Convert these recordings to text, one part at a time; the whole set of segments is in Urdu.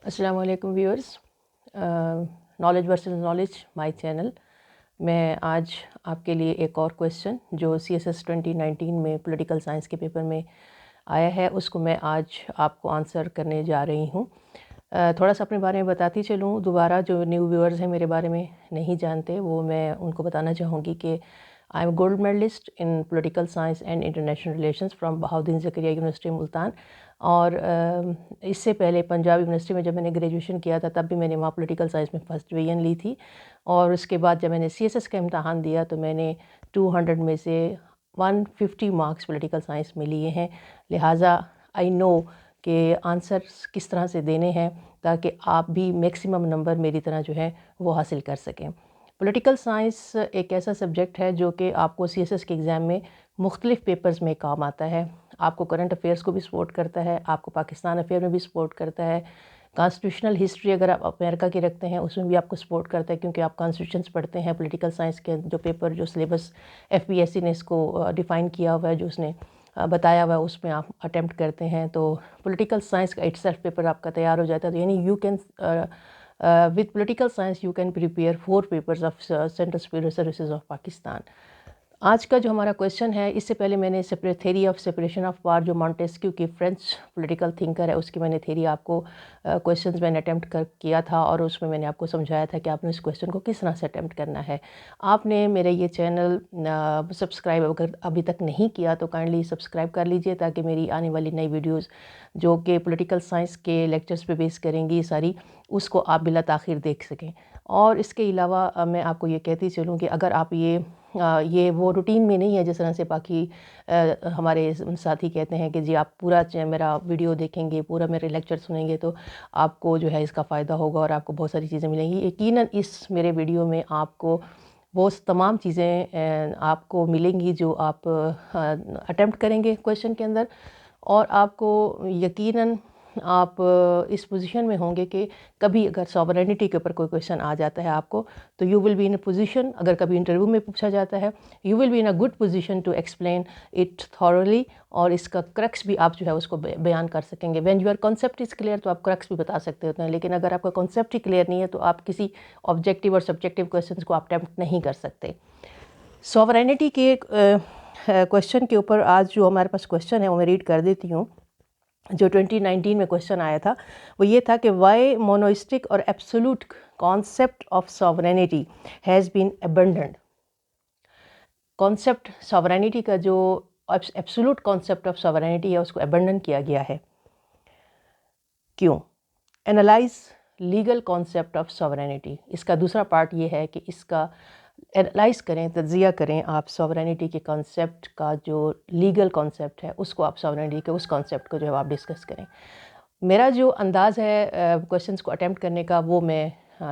السلام علیکم viewers, knowledge versus knowledge my channel میں آج آپ کے لیے ایک اور کویسچن جو CSS 2019 میں پولیٹیکل سائنس کے پیپر میں آیا ہے اس کو میں آج آپ کو آنسر کرنے جا رہی ہوں۔ تھوڑا سا اپنے بارے میں بتاتی چلوں، دوبارہ جو نیو ویورز ہیں میرے بارے میں نہیں جانتے وہ میں ان کو بتانا چاہوں گی کہ I am gold medalist in political science and international relations from Bahauddin Zakariya University Multan, اور اس سے پہلے پنجاب یونیورسٹی میں جب میں نے گریجویشن کیا تھا تب بھی میں نے وہاں پولیٹیکل سائنس میں فرسٹ ڈویژن لی تھی، اور اس کے بعد جب میں نے CSS کا امتحان دیا تو میں نے 200 میں سے 150 مارکس پولیٹیکل سائنس میں لیے ہیں، لہٰذا آئی نو کہ آنسرس کس طرح سے دینے ہیں تاکہ آپ بھی میکسیمم نمبر میری طرح جو ہے وہ حاصل کر سکیں۔ پولیٹیکل سائنس ایک ایسا سبجیکٹ ہے جو کہ آپ کو CSS کے ایگزام میں مختلف پیپرز میں کام آتا ہے، آپ کو کرنٹ افیئرس کو بھی سپورٹ کرتا ہے، آپ کو پاکستان افیئر میں بھی سپورٹ کرتا ہے، کانسٹیٹیوشنل ہسٹری اگر آپ امریکہ کی رکھتے ہیں اس میں بھی آپ کو سپورٹ کرتا ہے کیونکہ آپ کانسٹیٹیوشنس پڑھتے ہیں۔ پولیٹیکل سائنس کے جو پیپر جو سلیبس FPSC نے اس کو ڈیفائن کیا ہوا ہے، جو اس نے بتایا ہوا ہے، اس میں آپ اٹیمپٹ کرتے ہیں تو پولیٹیکل سائنس کا اٹ سیلف پیپر آپ کا تیار ہو جاتا ہے، تو یعنی you can with political science you can prepare 4 papers of Central Superior Services of Pakistan۔ آج کا جو ہمارا کویسچن ہے، اس سے پہلے میں نے theory of separation of power جو مونٹیسکیو کی فرینچ پولیٹیکل تھنکر ہے اس کی میں نے تھیری آپ کو کویسچنز میں نے اٹیمپٹ کیا تھا، اور اس میں نے آپ کو سمجھایا تھا کہ آپ نے اس کویسچن کو کس طرح سے اٹیمپٹ کرنا ہے۔ آپ نے میرے یہ چینل سبسکرائب اگر ابھی تک نہیں کیا تو کائنڈلی سبسکرائب کر لیجئے تاکہ میری آنے والی نئی ویڈیوز جو کہ پولیٹیکل سائنس کے لیکچرز پہ بیس کریں گی ساری، اس کو آپ بلا تاخیر دیکھ سکیں۔ اور اس کے علاوہ میں آپ کو یہ کہتی چلوں کہ اگر آپ یہ وہ روٹین میں نہیں ہے جس طرح سے باقی ہمارے ساتھی کہتے ہیں کہ جی آپ پورا میرا ویڈیو دیکھیں گے، پورا میرے لیکچر سنیں گے تو آپ کو جو ہے اس کا فائدہ ہوگا اور آپ کو بہت ساری چیزیں ملیں گی۔ یقیناً اس میرے ویڈیو میں آپ کو وہ تمام چیزیں آپ کو ملیں گی جو آپ اٹیمپٹ کریں گے کویسچن کے اندر، اور آپ کو یقیناً آپ اس پوزیشن میں ہوں گے کہ کبھی اگر سوورینٹی کے اوپر کوئی کویسچن آ جاتا ہے آپ کو تو you will be in a position, اگر کبھی انٹرویو میں پوچھا جاتا ہے you will be in a good position to explain it thoroughly, اور اس کا کرکس بھی آپ جو ہے اس کو بیان کر سکیں گے۔ When your concept is clear تو آپ کرکس بھی بتا سکتے ہوتے ہیں، لیکن اگر آپ کا کانسیپٹ ہی کلیئر نہیں ہے تو آپ کسی آبجیکٹیو اور سبجیکٹیو کویسچنس کو آپ اٹیمپٹ نہیں کر سکتے۔ سوورینٹی کے کویسچن کے اوپر آج جو ہمارے پاس کویسچن ہے وہ میں ریڈ کر دیتی ہوں۔ جو 2019 میں کویسچن آیا تھا وہ یہ تھا کہ وائی مونوئسٹک اور absolute concept of sovereignty has been abandoned. Concept sovereignty کا جو ایبسولوٹ کانسیپٹ آف سوورینٹی ہے اس کو ابنڈن کیا گیا ہے، کیوں؟ Analyse legal concept of sovereignty, اس کا دوسرا پارٹ یہ ہے کہ اس کا اینالائز کریں، تجزیہ کریں آپ سوورینٹی کے کانسیپٹ کا، جو لیگل کانسیپٹ ہے اس کو آپ سوورینٹی کے اس کانسیپٹ کو جو ہے آپ ڈسکس کریں۔ میرا جو انداز ہے کویسچنس کو اٹیمپٹ کرنے کا، وہ میں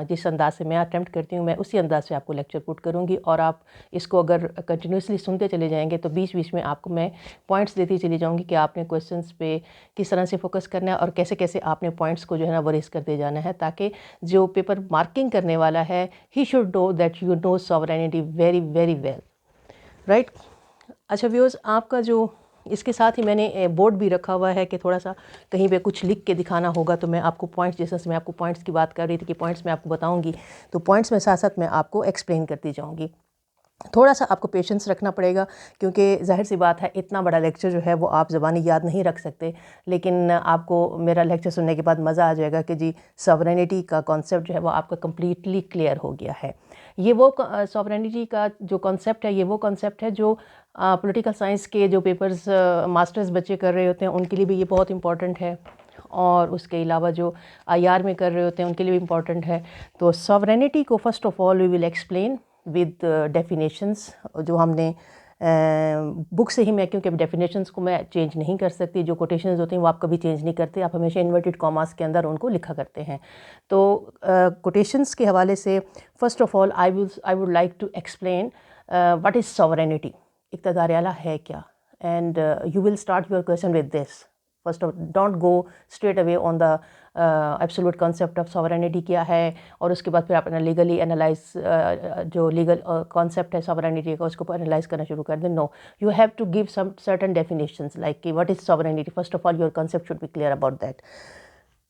جس انداز سے میں اٹیمپٹ کرتی ہوں میں اسی انداز سے آپ کو لیکچر پٹ کروں گی، اور آپ اس کو اگر کنٹینیوسلی سنتے چلے جائیں گے تو بیچ بیچ میں آپ کو میں پوائنٹس دیتی چلی جاؤں گی کہ آپ نے کویسچنس پہ کس طرح سے فوکس کرنا ہے اور کیسے کیسے آپ نے پوائنٹس کو جو ہے نا وہ ریز کرتے جانا ہے، تاکہ جو پیپر مارکنگ کرنے والا ہے he should know that you know sovereignty very very well, right. اچھا ویورز، آپ کا جو اس کے ساتھ ہی میں نے بورڈ بھی رکھا ہوا ہے کہ تھوڑا سا کہیں پہ کچھ لکھ کے دکھانا ہوگا تو میں آپ کو پوائنٹس، جیسے میں آپ کو پوائنٹس کی بات کر رہی تھی کہ پوائنٹس میں آپ کو بتاؤں گی تو پوائنٹس میں ساتھ ساتھ میں آپ کو ایکسپلین کرتی جاؤں گی۔ تھوڑا سا آپ کو پیشنس رکھنا پڑے گا کیونکہ ظاہر سی بات ہے اتنا بڑا لیکچر جو ہے وہ آپ زبانی یاد نہیں رکھ سکتے، لیکن آپ کو میرا لیکچر سننے کے بعد مزہ آ جائے گا کہ جی سوورینٹی کا کانسیپٹ جو ہے وہ آپ کا کمپلیٹلی کلیئر ہو گیا ہے۔ یہ وہ سوورینٹی کا جو کانسیپٹ ہے یہ وہ کانسیپٹ ہے جو پولیٹیکل سائنس کے جو پیپرز ماسٹرز بچے کر رہے ہوتے ہیں ان کے لیے بھی یہ بہت امپورٹنٹ ہے، اور اس کے علاوہ جو IR میں کر رہے ہوتے ہیں ان کے لیے بھی امپورٹنٹ ہے۔ تو سوورینٹی کو first of all we will explain with definitions, جو ہم نے بک سے ہی، میں کیونکہ ڈیفینیشنس کو میں چینج نہیں کر سکتی، جو کوٹیشنز ہوتے ہیں وہ آپ کبھی چینج نہیں کرتے، آپ ہمیشہ انورٹڈ کاماز کے اندر ان کو لکھا کرتے ہیں۔ تو کوٹیشنس کے حوالے سے first of all I would like to explain what is sovereignty, اقتدار اعلیٰ ہے کیا، and you will start your question with this. First of don't go straight away on the absolute concept of sovereignty کیا ہے، اور اس کے بعد پھر آپ لیگلی انالائز جو لیگل کانسیپٹ ہے سوورینٹی کا اس کو انالائز کرنا شروع کر دیں۔ No, you have to give some certain definitions like کہ what is sovereignty, first of all your concept should be clear about that.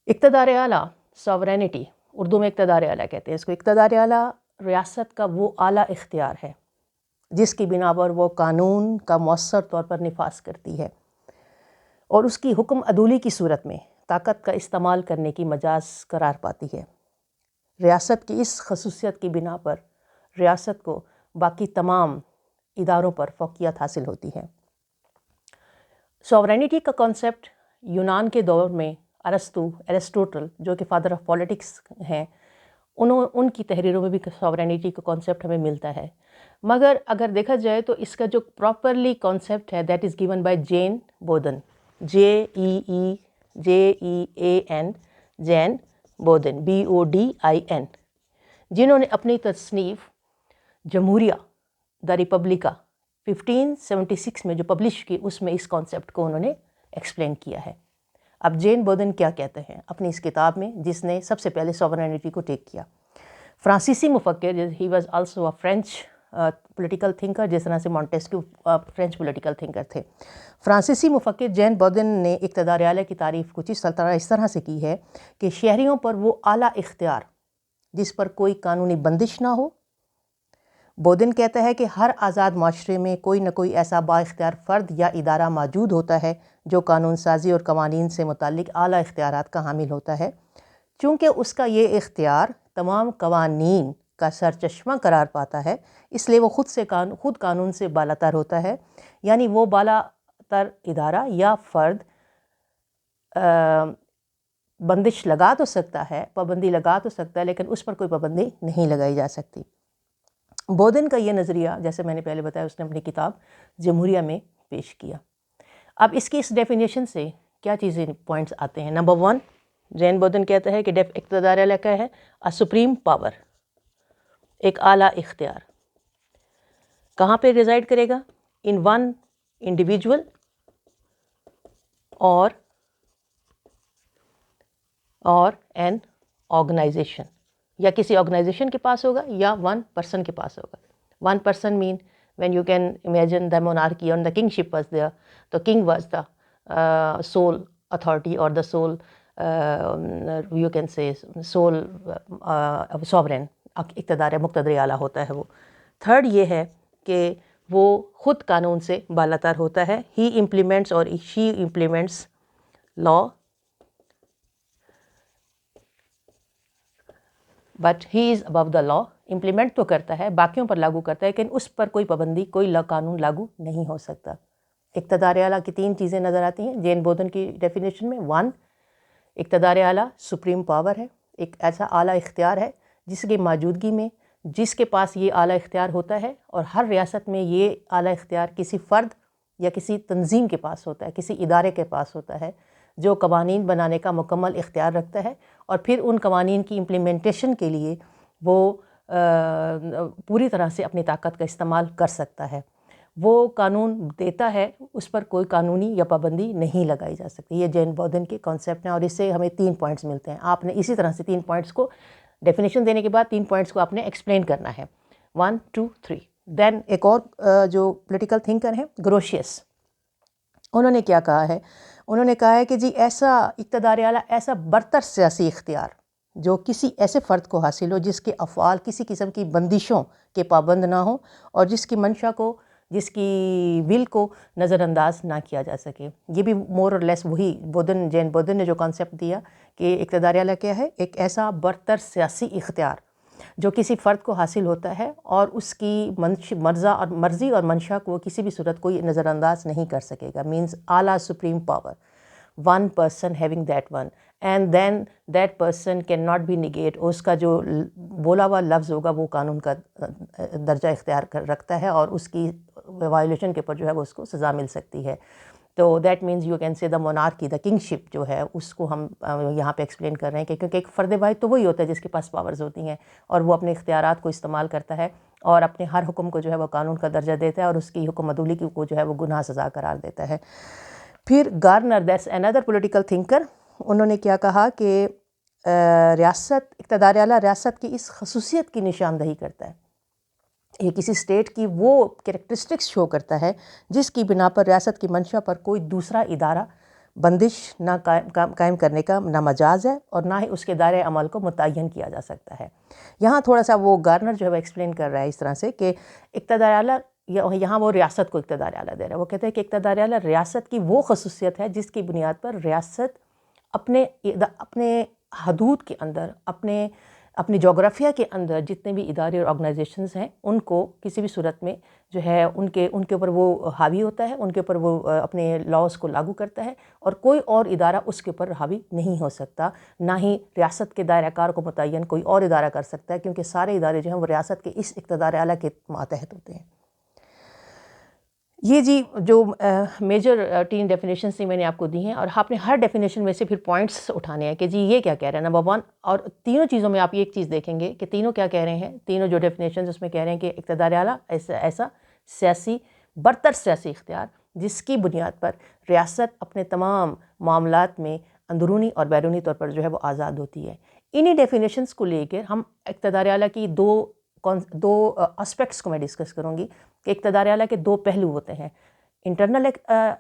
اقتدار اعلیٰ ساورینٹی اردو میں اقتدار اعلیٰ کہتے ہیں اس کو. اقتدار اعلیٰ ریاست کا وہ اعلیٰ اختیار ہے جس کی بنا پر وہ قانون کا مؤثر طور پر نفاذ کرتی ہے اور اس کی حکم عدولی کی صورت میں طاقت کا استعمال کرنے کی مجاز قرار پاتی ہے. ریاست کی اس خصوصیت کی بنا پر ریاست کو باقی تمام اداروں پر فوقیت حاصل ہوتی ہے. ساورینٹی کا کانسیپٹ یونان کے دور میں ایرسٹوٹل جو کہ فادر آف پالیٹکس ہیں ان کی تحریروں میں بھی ساورینٹی کا کانسیپٹ ہمیں ملتا ہے. مگر اگر دیکھا جائے تو اس کا جو پراپرلی کانسیپٹ ہے that is given by Jean Bodin, JEAN Jean Bodin BODIN, جنہوں نے اپنی تصنیف جمہوریہ دا ریپبلکا 1576 میں جو پبلش کی اس میں اس کانسیپٹ کو انہوں نے ایکسپلین کیا ہے. اب جین بودن کیا کہتے ہیں اپنی اس کتاب میں جس نے سب سے پہلے ساورینٹی کو ٹیک کیا؟ فرانسیسی مفکر, he was also a French political thinker, جس طرح سے مونٹیسکیو فرینچ پولیٹیکل تھنکر تھے. فرانسیسی مفکر جین بودن نے اقتدار اعلیٰ کی تعریف کچھ اس طرح سے کی ہے کہ شہریوں پر وہ اعلیٰ اختیار جس پر کوئی قانونی بندش نہ ہو. بودن کہتا ہے کہ ہر آزاد معاشرے میں کوئی نہ کوئی ایسا با اختیار فرد یا ادارہ موجود ہوتا ہے جو قانون سازی اور قوانین سے متعلق اعلیٰ اختیارات کا حامل ہوتا ہے. چونکہ اس کا یہ اختیار تمام قوانین کا سرچشمہ قرار پاتا ہے اس لیے وہ خود قانون سے بالاتر ہوتا ہے. یعنی وہ بالا تر ادارہ یا فرد بندش لگا تو سکتا ہے, پابندی لگا تو سکتا ہے, لیکن اس پر کوئی پابندی نہیں لگائی جا سکتی. بودن کا یہ نظریہ جیسے میں نے پہلے بتایا اس نے اپنی کتاب جمہوریہ میں پیش کیا. اب اس کی اس ڈیفینیشن سے کیا چیزیں پوائنٹس آتے ہیں؟ نمبر 1, جین بودن کہتا ہے کہ اقتدار اعلیٰ کیا ہے؟ سپریم پاور, ایک اعلیٰ اختیار. کہاں پہ ریزائڈ کرے گا؟ ان ون انڈیویجول اور این آرگنائزیشن, یا کسی آرگنائزیشن کے پاس ہوگا یا ون پرسن کے پاس ہوگا. One person man when you can imagine the monarchy and the kingship was there, the king was the sole authority or the sole you can say sole sovereign, اقتدار مقتدر اعلیٰ ہوتا ہے وہ. تھرڈ یہ ہے کہ وہ خود قانون سے بالاتر ہوتا ہے. he implements اور she implements law but he is above the law. Implement تو کرتا ہے, باقیوں پر لاگو کرتا ہے, لیکن اس پر کوئی پابندی, کوئی قانون لاگو نہیں ہو سکتا. اقتدار اعلیٰ کی 3 چیزیں نظر آتی ہیں جین بودن کی ڈیفینیشن میں. 1, اقتدار اعلیٰ سپریم پاور ہے, ایک ایسا اعلیٰ اختیار ہے جس کی موجودگی میں جس کے پاس یہ اعلیٰ اختیار ہوتا ہے, اور ہر ریاست میں یہ اعلیٰ اختیار کسی فرد یا کسی تنظیم کے پاس ہوتا ہے, کسی ادارے کے پاس ہوتا ہے جو قوانین بنانے کا مکمل اختیار رکھتا ہے, اور پھر ان قوانین کی امپلیمنٹیشن کے لیے وہ پوری طرح سے اپنی طاقت کا استعمال کر سکتا ہے. وہ قانون دیتا ہے, اس پر کوئی قانونی یا پابندی نہیں لگائی جا سکتی. یہ جین بودن کے کانسیپٹ ہیں اور اس سے ہمیں 3 پوائنٹس ملتے ہیں. آپ نے اسی طرح سے 3 پوائنٹس کو ڈیفینیشن دینے کے بعد 3 پوائنٹس کو آپ نے ایکسپلین کرنا ہے. 1 2 3. دین ایک اور جو پولیٹیکل تھنکر ہیں گروشیس, انہوں نے کیا کہا ہے؟ انہوں نے کہا ہے کہ جی ایسا اقتدار اعلیٰ, ایسا برتر سیاسی اختیار جو کسی ایسے فرد کو حاصل ہو جس کے افعال کسی قسم کی بندشوں کے پابند نہ ہوں اور جس کی منشا کو, جس کی ول کو نظر انداز نہ کیا جا سکے. یہ بھی مور اور لیس وہی جین بودن نے جو کانسیپٹ دیا کہ اقتدار اعلیٰ کیا ہے, ایک ایسا برتر سیاسی اختیار جو کسی فرد کو حاصل ہوتا ہے اور اس کی مرضی اور منشا کو کسی بھی صورت کوئی نظر انداز نہیں کر سکے گا. مینز اعلیٰ supreme power, one person having that one, and then that person can not be negate. اس کا جو بولا ہوا لفظ ہوگا وہ قانون کا درجہ اختیار رکھتا ہے اور اس کی وائلیشن کے اوپر جو ہے وہ اس کو سزا مل سکتی ہے. تو that means you can say the مونارکی, the king شپ جو ہے اس کو ہم یہاں پہ ایکسپلین کر رہے ہیں کہ کیونکہ ایک فرد واحد تو وہی ہوتا ہے جس کے پاس پاورز ہوتی ہیں اور وہ اپنے اختیارات کو استعمال کرتا ہے اور اپنے ہر حکم کو جو ہے وہ قانون کا درجہ دیتا ہے اور اس کی حکم عدولی کو جو ہے وہ گناہ سزا قرار دیتا ہے. پھر Garner, that's another political thinker, انہوں نے کیا کہا کہ ریاست, اقتدار اعلیٰ ریاست کی اس خصوصیت کی نشاندہی کرتا ہے. یہ کسی اسٹیٹ کی وہ کریکٹرسٹکس شو کرتا ہے جس کی بنا پر ریاست کی منشا پر کوئی دوسرا ادارہ بندش نہ قائم کرنے کا نہ مجاز ہے اور نہ ہی اس کے دائرۂ عمل کو متعین کیا جا سکتا ہے۔ یہاں تھوڑا سا وہ گارنر جو ہے وہ ایکسپلین کر رہا ہے اس طرح سے کہ اقتدار اعلیٰ، یہاں وہ ریاست کو اقتدار اعلیٰ دے رہا ہے۔ وہ کہتے ہیں کہ اقتدار اعلیٰ ریاست کی وہ خصوصیت ہے جس کی بنیاد پر ریاست اپنے حدود کے اندر، اپنی جغرافیہ کے اندر جتنے بھی ادارے اور آرگنائزیشنز ہیں ان کو کسی بھی صورت میں جو ہے ان کے اوپر وہ حاوی ہوتا ہے، ان کے اوپر وہ اپنے لاز کو لاگو کرتا ہے، اور کوئی اور ادارہ اس کے اوپر حاوی نہیں ہو سکتا، نہ ہی ریاست کے دائرہ کار کو متعین کوئی اور ادارہ کر سکتا ہے، کیونکہ سارے ادارے جو ہیں وہ ریاست کے اس اقتدار اعلیٰ کے ماتحت ہوتے ہیں۔ یہ جی جو میجر 3 ڈیفینیشنز تھی میں نے آپ کو دی ہیں، اور آپ نے ہر ڈیفینیشن میں سے پھر پوائنٹس اٹھانے ہیں کہ جی یہ کیا کہہ رہے ہیں نمبر 1، اور تینوں چیزوں میں آپ ایک چیز دیکھیں گے کہ تینوں کیا کہہ رہے ہیں۔ تینوں جو ڈیفینیشنز اس میں کہہ رہے ہیں کہ اقتدار اعلیٰ ایسا سیاسی برتر سیاسی اختیار جس کی بنیاد پر ریاست اپنے تمام معاملات میں اندرونی اور بیرونی طور پر جو ہے وہ آزاد ہوتی ہے۔ انہی ڈیفینیشنز کو لے کے ہم اقتدار اعلیٰ کی دو اسپیکٹس کو میں ڈسکس کروں گی کہ اقتدار اعلیٰ کے 2 پہلو ہوتے ہیں، internal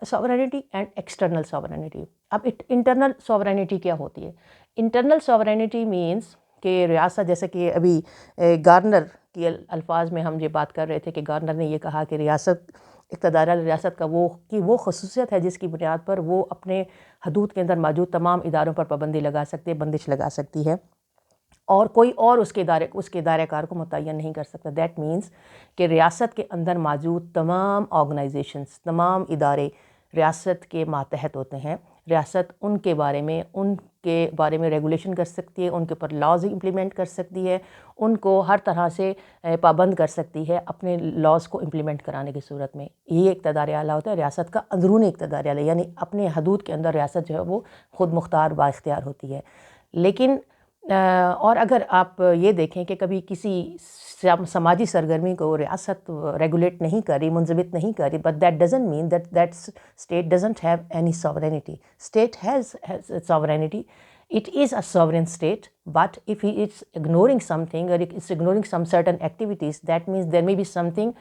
sovereignty and external sovereignty. اب انٹرنل ساورینٹی کیا ہوتی ہے؟ انٹرنل ساورینٹی مینس کہ ریاست، جیسے کہ ابھی گارنر کی الفاظ میں ہم یہ بات کر رہے تھے کہ گارنر نے یہ کہا کہ اقتدار اعلیٰ ریاست کا وہ خصوصیت ہے جس کی بنیاد پر وہ اپنے حدود کے اندر موجود تمام اداروں پر پابندی لگا سکتے، بندش لگا سکتی ہے، اور کوئی اور اس کے دائرہ کار کو متعین نہیں کر سکتا۔ دیٹ مینس کہ ریاست کے اندر موجود تمام آرگنائزیشنز، تمام ادارے ریاست کے ماتحت ہوتے ہیں۔ ریاست ان کے بارے میں ریگولیشن کر سکتی ہے، ان کے اوپر لاز امپلیمنٹ کر سکتی ہے، ان کو ہر طرح سے پابند کر سکتی ہے اپنے لاز کو امپلیمنٹ کرانے کی صورت میں۔ یہ اقتدار اعلیٰ ہوتا ہے، ریاست کا اندرونی اقتدار اعلیٰ، یعنی اپنے حدود کے اندر ریاست جو ہے وہ خود مختار با اختیار ہوتی ہے۔ لیکن اور اگر آپ یہ دیکھیں کہ کبھی کسی سماجی سرگرمی کو ریاست ریگولیٹ نہیں کر رہی، منضبط نہیں کر رہی، but that doesn't mean that state doesn't have any sovereignty. State has sovereignty, it is a sovereign state, but if it's ignoring something or it's ignoring some certain activities, that means there may be something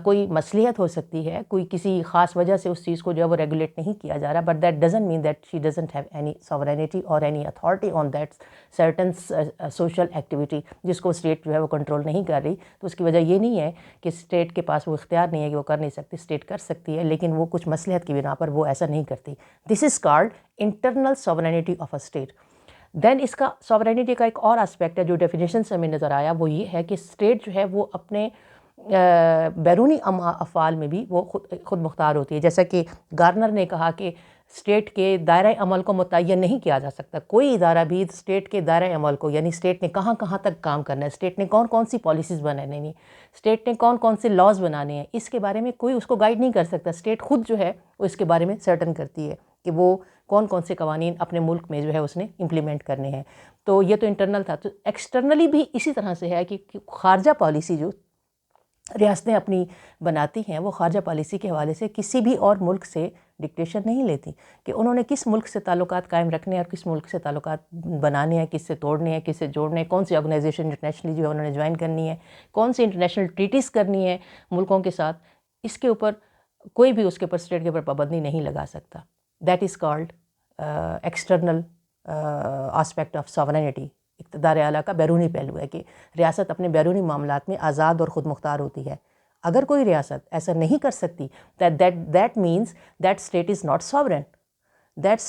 کوئی مصلحت ہو سکتی ہے، کوئی کسی خاص وجہ سے اس چیز کو جو ہے وہ ریگولیٹ نہیں کیا جا رہا، but that doesn't mean that she doesn't have any sovereignty or any authority on that certain social activity جس کو اسٹیٹ جو ہے وہ کنٹرول نہیں کر رہی۔ تو اس کی وجہ یہ نہیں ہے کہ اسٹیٹ کے پاس وہ اختیار نہیں ہے کہ وہ کر نہیں سکتی، اسٹیٹ کر سکتی ہے، لیکن وہ کچھ مصلحت کی بنا پر وہ ایسا نہیں کرتی۔ This is called internal sovereignty of a state. Then اس کا ساورینٹی کا ایک اور اسپیکٹ ہے جو ڈیفینیشن سے ہمیں نظر آیا، وہ یہ ہے کہ اسٹیٹ جو ہے وہ اپنے بیرونی افعال میں بھی وہ خود مختار ہوتی ہے۔ جیسا کہ گارنر نے کہا کہ اسٹیٹ کے دائرۂ عمل کو متعین نہیں کیا جا سکتا، کوئی ادارہ بھی اسٹیٹ کے دائرۂ عمل کو، یعنی اسٹیٹ نے کہاں کہاں تک کام کرنا ہے، اسٹیٹ نے کون کون سی پالیسیز بنانی ہیں، اسٹیٹ نے کون کون سے لاز بنانے ہیں، اس کے بارے میں کوئی اس کو گائیڈ نہیں کر سکتا۔ اسٹیٹ خود جو ہے وہ اس کے بارے میں سرٹن کرتی ہے کہ وہ کون کون سے قوانین اپنے ملک میں جو ہے اس نے امپلیمنٹ کرنے ہیں۔ تو یہ تو انٹرنل تھا۔ تو ایکسٹرنلی بھی اسی طرح سے ہے کہ خارجہ پالیسی جو ریاستیں اپنی بناتی ہیں، وہ خارجہ پالیسی کے حوالے سے کسی بھی اور ملک سے ڈکٹیشن نہیں لیتی کہ انہوں نے کس ملک سے تعلقات قائم رکھنے ہیں اور کس ملک سے تعلقات بنانے ہیں، کس سے توڑنے ہیں، کس سے جوڑنے ہیں، کون سی آرگنائزیشن انٹرنیشنلی جو ہے انہوں نے جوائن کرنی ہے، کون سی انٹرنیشنل ٹریٹیز کرنی ہے ملکوں کے ساتھ، اس کے اوپر کوئی بھی اس کے اوپر اسٹیٹ کے اوپر پابندی نہیں لگا سکتا۔ That is called external aspect of sovereignty. اقتدار اعلیٰ کا بیرونی پہلو ہے کہ ریاست اپنے بیرونی معاملات میں آزاد اور خود مختار ہوتی ہے۔ اگر کوئی ریاست ایسا نہیں کر سکتی that means that state is not sovereign. That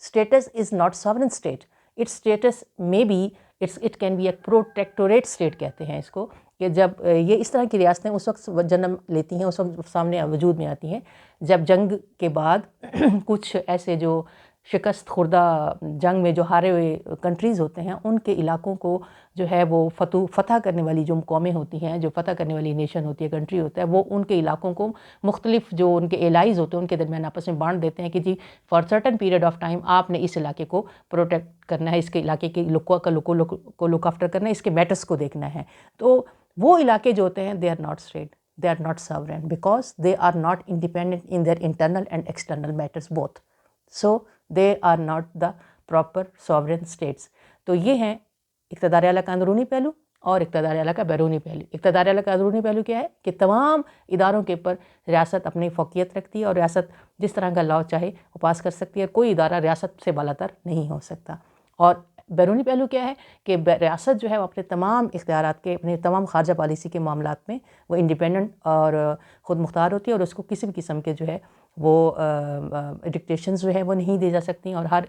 status is not sovereign state. Its status may be it can be a protectorate state کہتے ہیں اس کو، کہ جب یہ اس طرح کی ریاستیں اس وقت جنم لیتی ہیں، اس وقت سامنے وجود میں آتی ہیں جب جنگ کے بعد کچھ ایسے جو شکست خوردہ جنگ میں جو ہارے ہوئے کنٹریز ہوتے ہیں، ان کے علاقوں کو جو ہے وہ فتح کرنے والی جو قومیں ہوتی ہیں، جو فتح کرنے والی نیشن ہوتی ہے، کنٹری ہوتا ہے، وہ ان کے علاقوں کو مختلف جو ان کے ایلائز ہوتے ہیں ان کے درمیان آپس میں بانٹ دیتے ہیں کہ جی for certain period of time آپ نے اس علاقے کو پروٹیکٹ کرنا ہے، اس کے علاقے کے کو لک آفٹر کرنا ہے، اس کے میٹرز کو دیکھنا ہے۔ تو وہ علاقے جو ہوتے ہیں they are not state, they are not sovereign because they are not independent in their internal and external matters both. So they are not the proper sovereign states. تو یہ ہیں اقتدار اعلیٰ کا اندرونی پہلو اور اقتدار اعلیٰ کا بیرونی پہلو. اقتدار اعلیٰ کا بیرونی پہلو کیا ہے کہ تمام اداروں کے اوپر ریاست اپنی فوقیت رکھتی ہے اور ریاست جس طرح کا لاء چاہے وہ پاس کر سکتی ہے. کوئی ادارہ ریاست سے بالاتر نہیں ہو سکتا. اور بیرونی پہلو کیا ہے کہ ریاست جو ہے وہ اپنے تمام اختیارات کے، اپنے تمام خارجہ پالیسی کے معاملات میں وہ انڈیپینڈنٹ اور خود مختار ہوتی ہے، اور اس کو کسی بھی قسم کے جو ہے وہ ڈکٹیشنز جو ہے وہ نہیں دی جا سکتی. اور ہر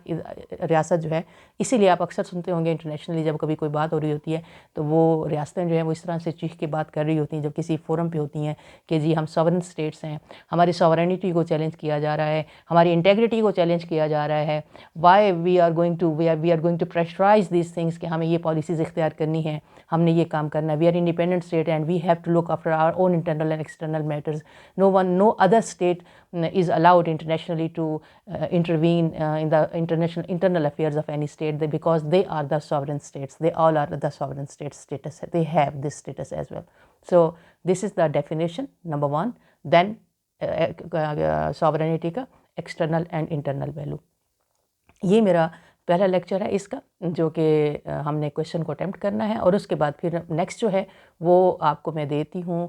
ریاست جو ہے، اسی لیے آپ اکثر سنتے ہوں گے انٹرنیشنلی جب کبھی کوئی بات ہو رہی ہوتی ہے تو وہ ریاستیں جو ہیں وہ اس طرح سے چیخ کے بات کر رہی ہوتی ہیں جب کسی فورم پہ ہوتی ہیں کہ جی ہم ساورن اسٹیٹس ہیں، ہماری ساورنٹی کو چیلنج کیا جا رہا ہے، ہماری انٹیگریٹی کو چیلنج کیا جا رہا ہے. Why we are going to pressurize these things کہ ہمیں یہ پالیسیز اختیار کرنی ہیں، ہم نے یہ کام کرنا ہے. We are independent state and we have to look after our own internal and external matters. No other state is allowed internationally to intervene in the internal affairs of any state because they are the sovereign states. They all are the sovereign state status. They have this status as well. So this is the definition, number one. Then sovereignty کا external and internal value. یہ میرا پہلا لیکچر ہے اس کا، جو کہ ہم نے کویشچن کو اٹیمپٹ کرنا ہے، اور اس کے بعد پھر نیکسٹ جو ہے وہ آپ کو میں دیتی ہوں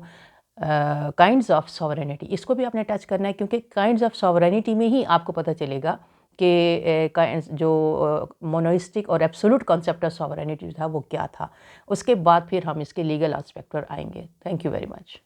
کائنڈز آف ساورینٹی. اس کو بھی آپ نے ٹچ کرنا ہے کیونکہ کائنڈز آف ساورینٹی میں ہی آپ کو پتہ چلے گا کہ جو مونوئسٹک اور ایبسولوٹ کانسیپٹ آف ساورینٹی تھا وہ کیا تھا. اس کے بعد پھر ہم اس کے لیگل آسپیکٹ پر آئیں گے. Thank you very much.